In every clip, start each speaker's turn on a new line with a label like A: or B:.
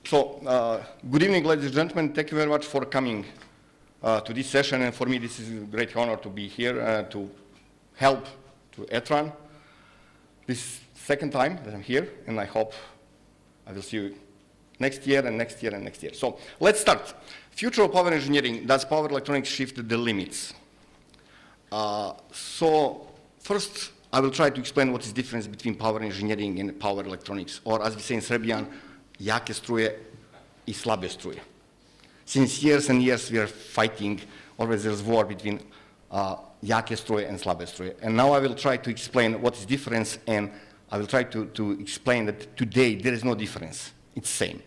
A: Good evening, ladies and gentlemen. Thank you very much for coming to this session. And for me, this is a great honor to be here to help to ETRAN. This second time that I'm here, and I hope I will see you next year and next year and next year. So let's start. Future of power engineering. Does power electronics shift the limits? So first, I will try to explain what is the difference between power engineering and power electronics, or as we say in Serbian, jake struje I slabe struje. Since years and years we are fighting, always there's war between jake struje and slabe struje. And now I will try to explain what is the difference, and I will try to explain that today there is no difference, it's same.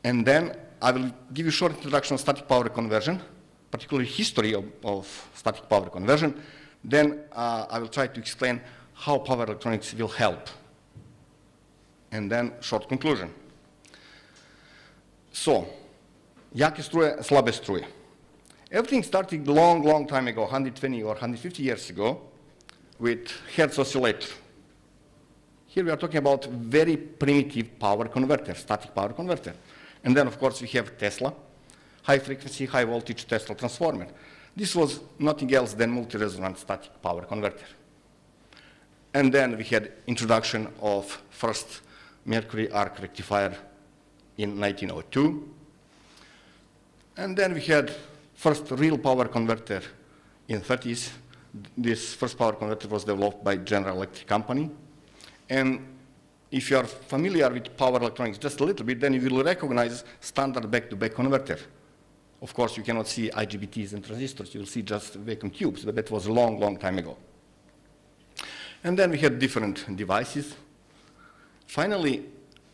A: And then I will give you a short introduction of static power conversion, particularly history of static power conversion. Then I will try to explain how power electronics will help. And then short conclusion. So, jake struje, slabe struje. Everything started long time ago, 120 or 150 years ago, with Hertz oscillator. Here we are talking about very primitive power converter, static power converter. And then, of course, we have Tesla, high frequency, high voltage Tesla transformer. This was nothing else than multi-resonant static power converter. And then we had introduction of first mercury arc rectifier in 1902. And then we had first real power converter in the 30s. This first power converter was developed by General Electric Company. And if you are familiar with power electronics just a little bit, then you will recognize standard back-to-back converter. Of course, you cannot see IGBTs and transistors. You will see just vacuum tubes, but that was a long time ago. And then we had different devices. Finally,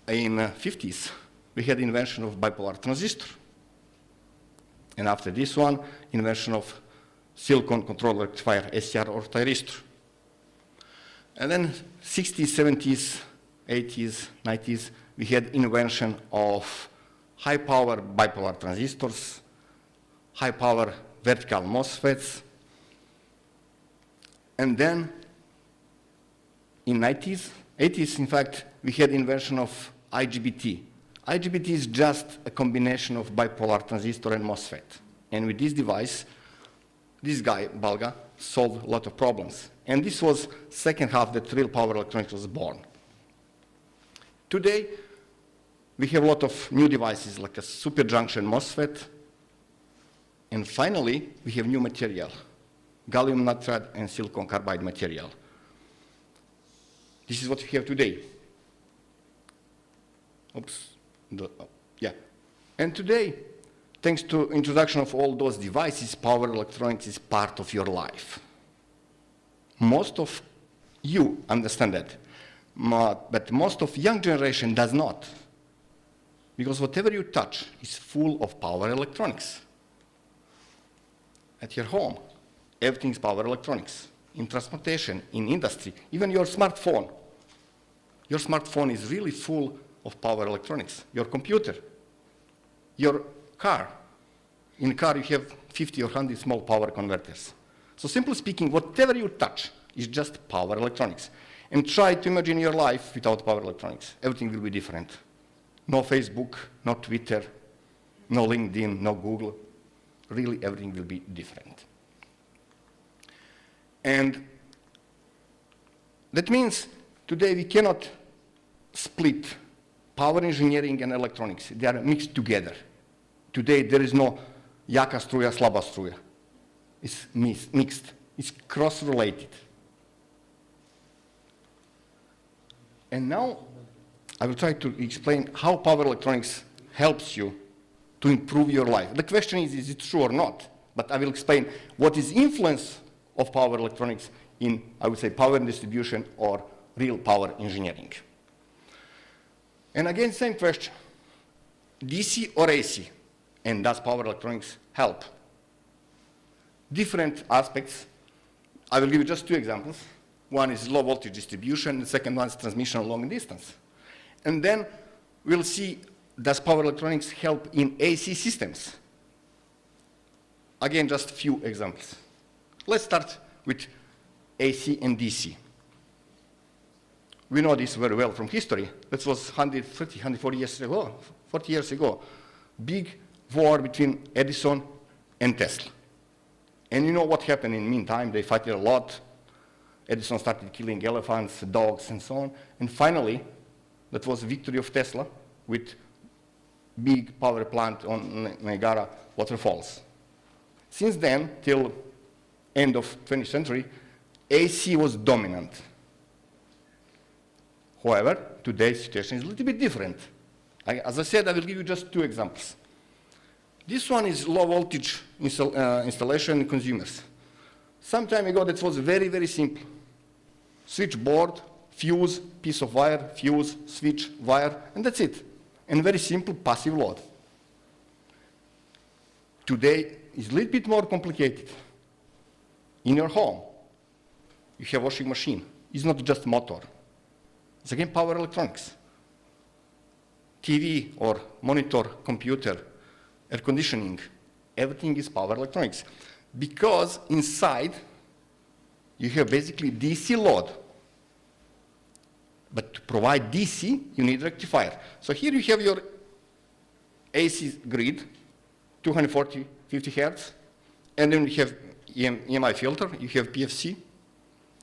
A: in the 50s, we had invention of bipolar transistor. And after this one, invention of silicon control rectifier, SCR or thyristor. And then 60s, 70s, 80s, 90s, we had invention of high power bipolar transistors, high power vertical MOSFETs. And then in 90s, 80s in fact, we had invention of IGBT. IGBT is just a combination of bipolar transistor and MOSFET. And with this device, this guy, Balga, solved a lot of problems. And this was second half that real power electronics was born. Today, we have a lot of new devices like a super junction MOSFET. And finally, we have new material, gallium nitride and silicon carbide material. This is what we have today. Oops. Yeah. And today, thanks to introduction of all those devices, power electronics is part of your life. Most of you understand that, but most of young generation does not. Because whatever you touch is full of power electronics. At your home, everything is power electronics. In transportation, in industry, even your smartphone. Your smartphone is really full of power electronics. Your computer, your car. In a car, you have 50 or 100 small power converters. So simply speaking, whatever you touch is just power electronics. And try to imagine your life without power electronics. Everything will be different. No Facebook, no Twitter, no LinkedIn, no Google. Really, everything will be different. And that means today we cannot split power engineering and electronics. They are mixed together. Today there is no jaka struja, slaba struja. It's mixed. It's cross-related. And now I will try to explain how power electronics helps you to improve your life. The question is it true or not? But I will explain what is influence of power electronics in, I would say, power distribution or real power engineering. And again, same question. DC or AC? And does power electronics help? Different aspects. I will give you just two examples. One is low voltage distribution, the second one is transmission long distance. And then we'll see, does power electronics help in AC systems? Again, just a few examples. Let's start with AC and DC. We know this very well from history. That was 130, 140 years ago, 40 years ago. Big war between Edison and Tesla. And you know what happened in the meantime? They fought a lot. Edison started killing elephants, dogs, and so on. And finally, that was the victory of Tesla with big power plant on Niagara waterfalls. Since then, till end of 20th century, AC was dominant. However, today's situation is a little bit different. As I said, I will give you just 2 examples. This one is low voltage installation in consumers. Some time ago, that was very, very simple. Switchboard, fuse, piece of wire, fuse, switch, wire, and that's it. And very simple passive load. Today is a little bit more complicated. In your home, you have washing machine. It's not just motor. It's again power electronics. TV or monitor, computer, air conditioning, everything is power electronics. Because inside, you have basically DC load. But to provide DC, you need rectifier. So here you have your AC grid, 240, 50 hertz, and then you have EMI filter, you have PFC,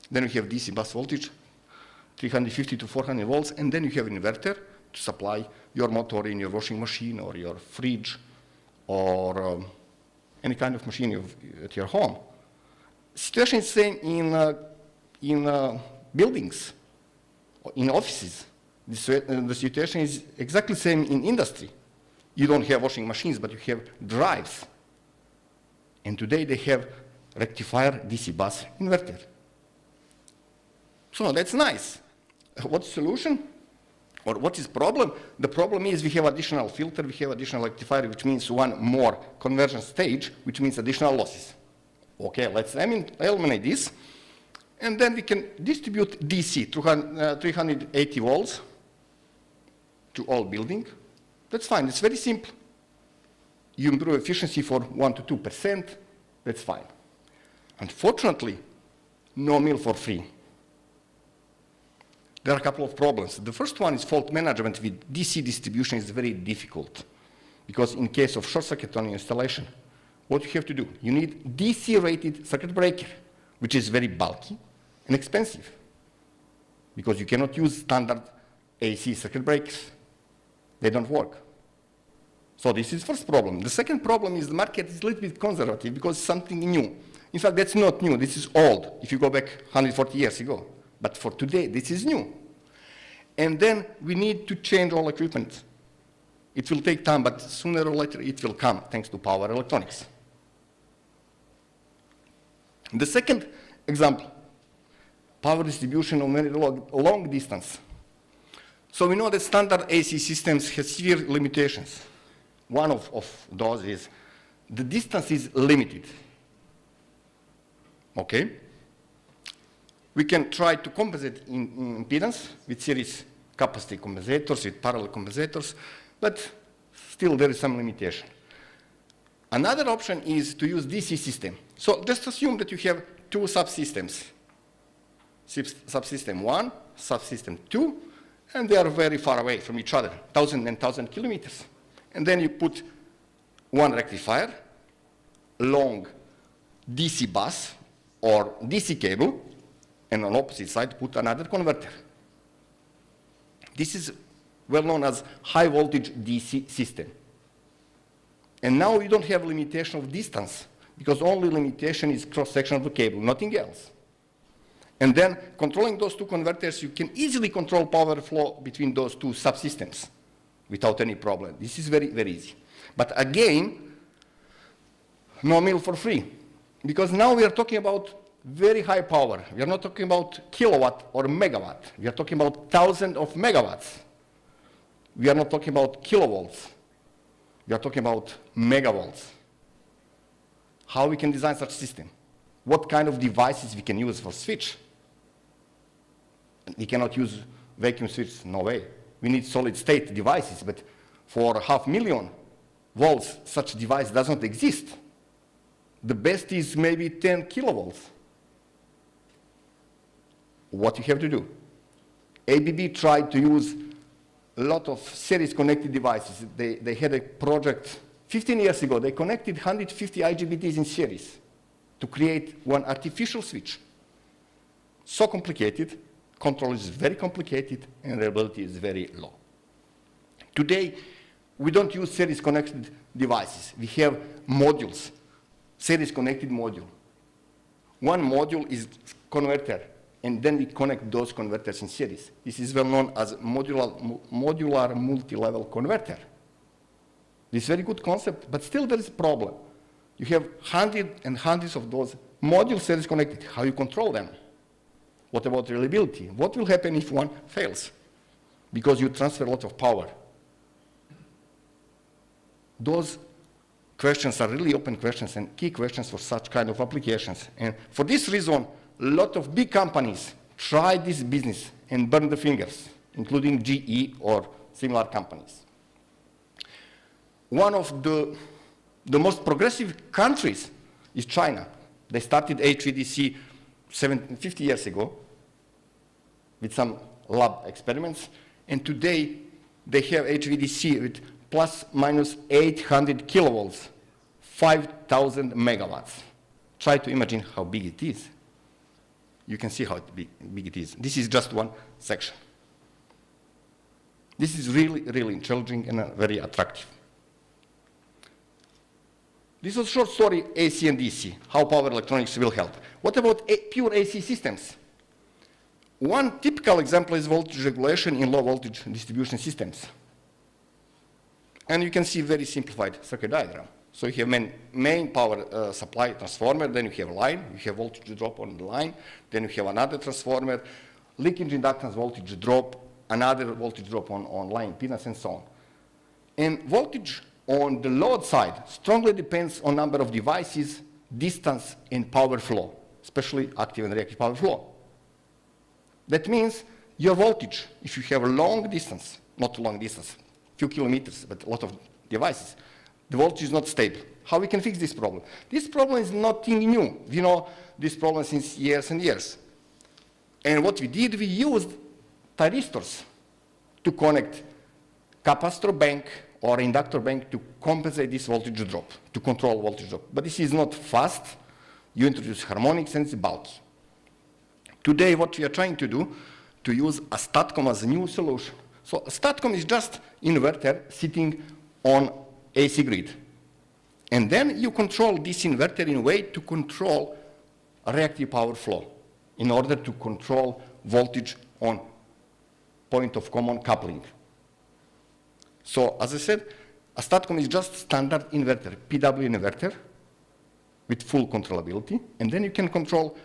A: then you have DC bus voltage, 350 to 400 volts, and then you have an inverter to supply your motor in your washing machine or your fridge or any kind of machine at your home. Situation is same in buildings, in offices. The situation is exactly the same in industry. You don't have washing machines, but you have drives. And today they have rectifier DC bus inverter. So that's nice. What's the solution? Or what is the problem? The problem is we have additional filter, we have additional rectifier, which means one more conversion stage, which means additional losses. Okay, let's eliminate this. And then we can distribute DC, 380 volts, to all building. That's fine, it's very simple. You improve efficiency for 1 to 2%, that's fine. Unfortunately, no meal for free. There are a couple of problems. The first one is fault management with DC distribution is very difficult because in case of short circuit on your installation, what you have to do, you need DC rated circuit breaker, which is very bulky and expensive because you cannot use standard AC circuit breakers. They don't work. So this is the first problem. The second problem is the market is a little bit conservative because it's something new. In fact, that's not new, this is old, if you go back 140 years ago. But for today, this is new. And then we need to change all equipment. It will take time, but sooner or later it will come, thanks to power electronics. The second example, power distribution on very long distance. So we know that standard AC systems have severe limitations. One of those is the distance is limited. Okay? We can try to compensate in impedance with series capacity compensators, with parallel compensators, but still there is some limitation. Another option is to use DC system. So just assume that you have 2 subsystems. Subsystem 1, subsystem 2, and they are very far away from each other, 1,000 and 1,000 kilometers. And then you put one rectifier, long DC bus or DC cable, and on the opposite side put another converter. This is well known as high voltage DC system. And now you don't have limitation of distance because only limitation is cross-section of the cable, nothing else. And then controlling those 2 converters, you can easily control power flow between those 2 subsystems without any problem. This is very, very easy. But again, no meal for free. Because now we are talking about very high power. We are not talking about kilowatt or megawatt. We are talking about thousands of megawatts. We are not talking about kilovolts. We are talking about megavolts. How we can design such system? What kind of devices we can use for switch? We cannot use vacuum switch, no way. We need solid state devices, but for 500,000 volts, such device does not exist. The best is maybe 10 kilovolts. What you have to do? ABB tried to use a lot of series connected devices. They had a project 15 years ago. They connected 150 IGBTs in series to create one artificial switch. So complicated, control is very complicated, and reliability is very low. Today, we don't use series connected devices. We have modules, series connected module. One module is converter, and then we connect those converters in series. This is well known as modular multi-level converter. This is a very good concept, but still there is a problem. You have hundreds and hundreds of those module series connected. How you control them? What about reliability? What will happen if one fails? Because you transfer a lot of power. Those questions are really open questions and key questions for such kind of applications. And for this reason, a lot of big companies try this business and burn the fingers, including GE or similar companies. One of the most progressive countries is China. They started HVDC 50 years ago with some lab experiments, and today they have HVDC with plus minus 800 kilovolts, 5,000 megawatts. Try to imagine how big it is. You can see how big it is. This is just one section. This is really, really challenging and very attractive. This was a short story, AC and DC, how power electronics will help. What about pure AC systems? One typical example is voltage regulation in low voltage distribution systems. And you can see very simplified circuit diagram. So you have main power supply transformer, then you have line, you have voltage drop on the line, then you have another transformer, leakage inductance voltage drop, another voltage drop on line impedance, and so on. And voltage on the load side strongly depends on number of devices, distance, and power flow, especially active and reactive power flow. That means your voltage, if you have a long distance, not long distance, few kilometers, but a lot of devices, the voltage is not stable. How we can fix this problem? This problem is nothing new. We know this problem since years and years. And what we did, we used thyristors to connect capacitor bank or inductor bank to compensate this voltage drop, to control voltage drop. But this is not fast. You introduce harmonics and it's bulky. Today, what we are trying to do, to use a STATCOM as a new solution. So a STATCOM is just inverter sitting on AC grid. And then you control this inverter in a way to control reactive power flow in order to control voltage on point of common coupling. So as I said, a STATCOM is just standard inverter, PW inverter with full controllability. And then you can control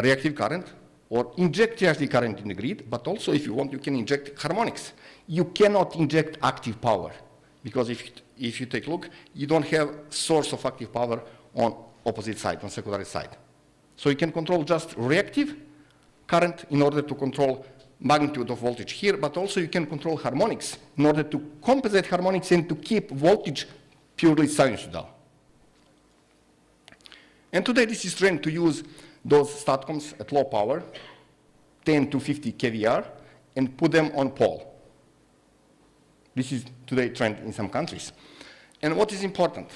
A: reactive current or inject reactive current in the grid, but also if you want, you can inject harmonics. You cannot inject active power because if you take a look, you don't have source of active power on opposite side, on secondary side. So you can control just reactive current in order to control magnitude of voltage here, but also you can control harmonics in order to compensate harmonics and to keep voltage purely sinusoidal. And today this is trend to use those STATCOMs at low power, 10 to 50 kVAR, and put them on pole. This is today trend in some countries. And what is important?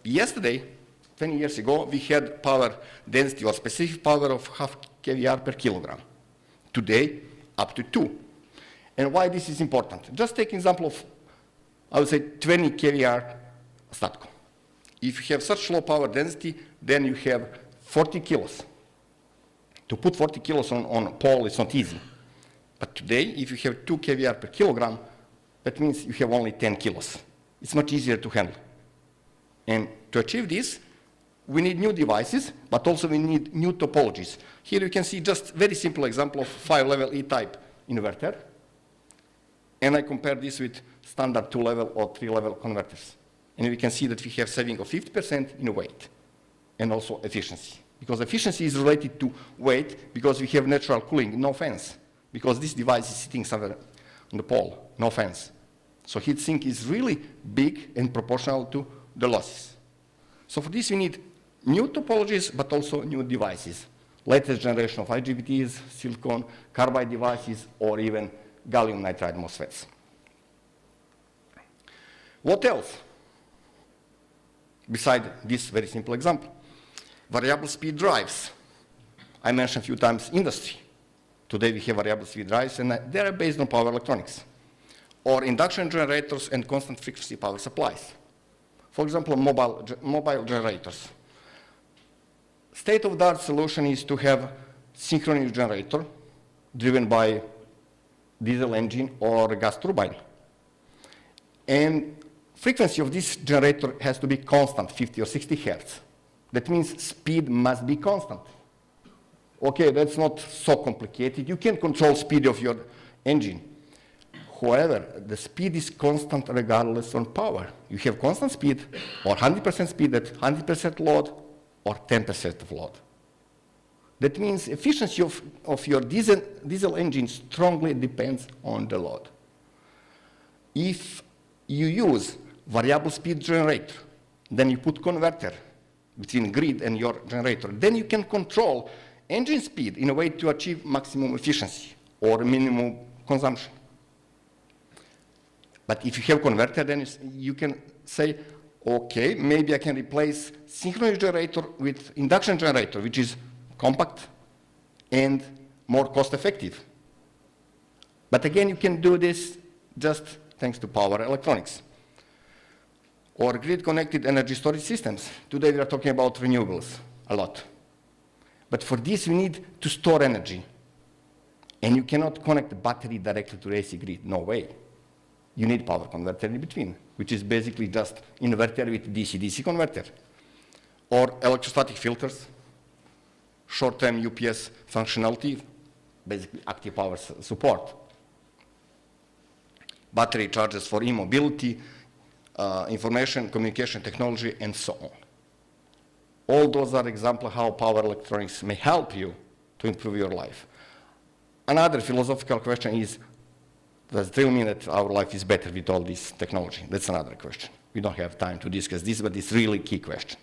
A: Yesterday, 20 years ago, we had power density or specific power of half kVAR per kilogram. Today, up to 2. And why this is important? Just take example of, I would say, 20 kVAR STATCOM. If you have such low power density, then you have 40 kilos. To put 40 kilos on pole is not easy. But today, if you have 2 kVAR per kilogram, that means you have only 10 kilos. It's much easier to handle. And to achieve this, we need new devices, but also we need new topologies. Here you can see just very simple example of 5-level E-type inverter. And I compare this with standard 2-level or 3-level converters. And we can see that we have saving of 50% in weight and also efficiency. Because efficiency is related to weight because we have natural cooling, no fans. Because this device is sitting somewhere on the pole, no fans. So heat sink is really big and proportional to the losses. So for this we need new topologies, but also new devices. latest generation of IGBTs, silicon carbide devices, or even gallium nitride MOSFETs. What else? Beside this very simple example, variable speed drives. I mentioned a few times industry. Today we have variable speed drives, and they are based on power electronics, or induction generators and constant frequency power supplies. For example, mobile generators. State-of-the-art solution is to have synchronous generator driven by diesel engine or gas turbine. And frequency of this generator has to be constant, 50 or 60 hertz. That means speed must be constant. Okay, that's not so complicated. You can control speed of your engine. However, the speed is constant regardless of power. You have constant speed or 100% speed at 100% load or 10% of load. That means efficiency of your diesel engine strongly depends on the load. If you use variable speed generator, then you put converter between grid and your generator, then you can control engine speed in a way to achieve maximum efficiency or minimum consumption. But if you have converter, then you can say, okay, maybe I can replace synchronous generator with induction generator, which is compact and more cost effective. But again, you can do this just thanks to power electronics. Or grid-connected energy storage systems. Today we are talking about renewables a lot. But for this, we need to store energy. And you cannot connect the battery directly to the AC grid. No way. You need power converter in between, which is basically just inverter with DC-DC converter. Or electrostatic filters, short-term UPS functionality, basically active power support. Battery chargers for e-mobility, information, communication technology, and so on. All those are examples how power electronics may help you to improve your life. Another philosophical question is, does it really mean that our life is better with all this technology? That's another question. We don't have time to discuss this, but it's really a key question.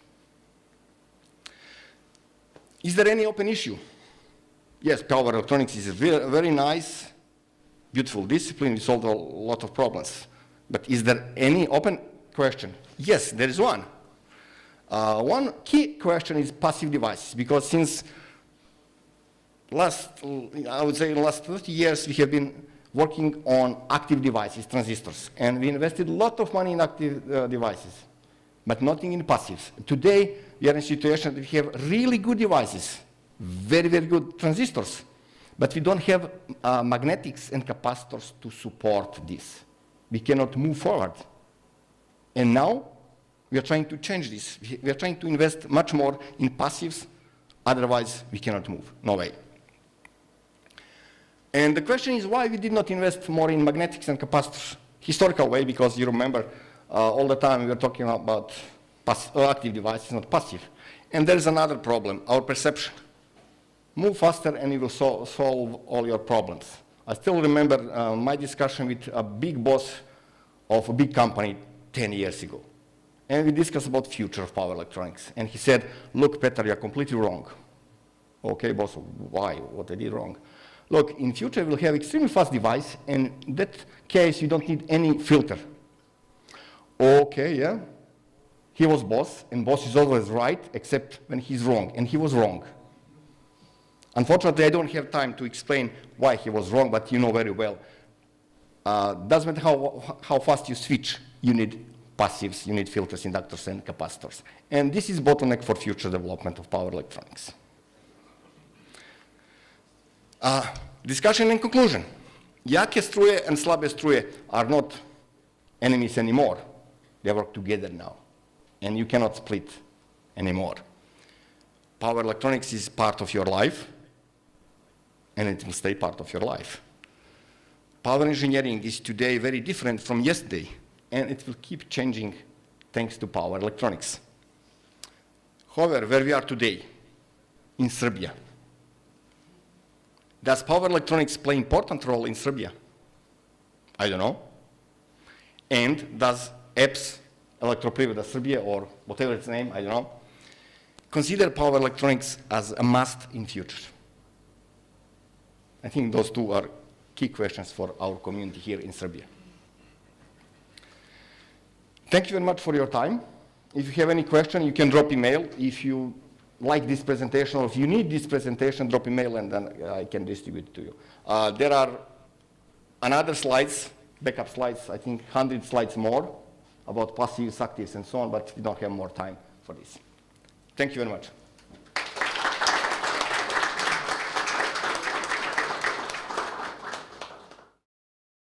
A: Is there any open issue? Yes, power electronics is a very nice, beautiful discipline. We solved a lot of problems. But is there any open question? Yes, there is one. One key question is passive devices, because since I would say in the last 30 years, we have been working on active devices, transistors, and we invested a lot of money in active devices, but nothing in passives. Today, we are in a situation that we have really good devices, very, very good transistors, but we don't have magnetics and capacitors to support this. We cannot move forward. And now, we are trying to change this. We are trying to invest much more in passives, otherwise we cannot move, no way. And the question is why we did not invest more in magnetics and capacitors. Historical way, because you remember all the time we were talking about active devices, not passive. And there is another problem, our perception. Move faster and you will solve all your problems. I still remember my discussion with a big boss of a big company 10 years ago. And we discussed about future of power electronics. And he said, look, Petar, you're completely wrong. Okay, boss, why? What I did wrong? Look, in future we'll have extremely fast device, and in that case you don't need any filter. Okay, yeah. He was boss, and boss is always right, except when he's wrong, and he was wrong. Unfortunately, I don't have time to explain why he was wrong, but you know very well. Doesn't matter how fast you switch, you need passives, you need filters, inductors, and capacitors. And this is bottleneck for future development of power electronics. Discussion and conclusion. Jake struje and slabe struje are not enemies anymore. They work together now. And you cannot split anymore. Power electronics is part of your life, and it will stay part of your life. Power engineering is today very different from yesterday, and it will keep changing thanks to power electronics. However, where we are today, in Serbia, does power electronics play an important role in Serbia? I don't know. And does EPS, Elektroprivreda Serbia, or whatever its name, I don't know, consider power electronics as a must in future? I think those two are key questions for our community here in Serbia. Thank you very much for your time. If you have any question, you can drop email. If you like this presentation, or if you need this presentation, drop email and then I can distribute it to you. There are another slides, backup slides, I think 100 slides more about passives, actives, and so on, but we don't have more time for this. Thank you very much.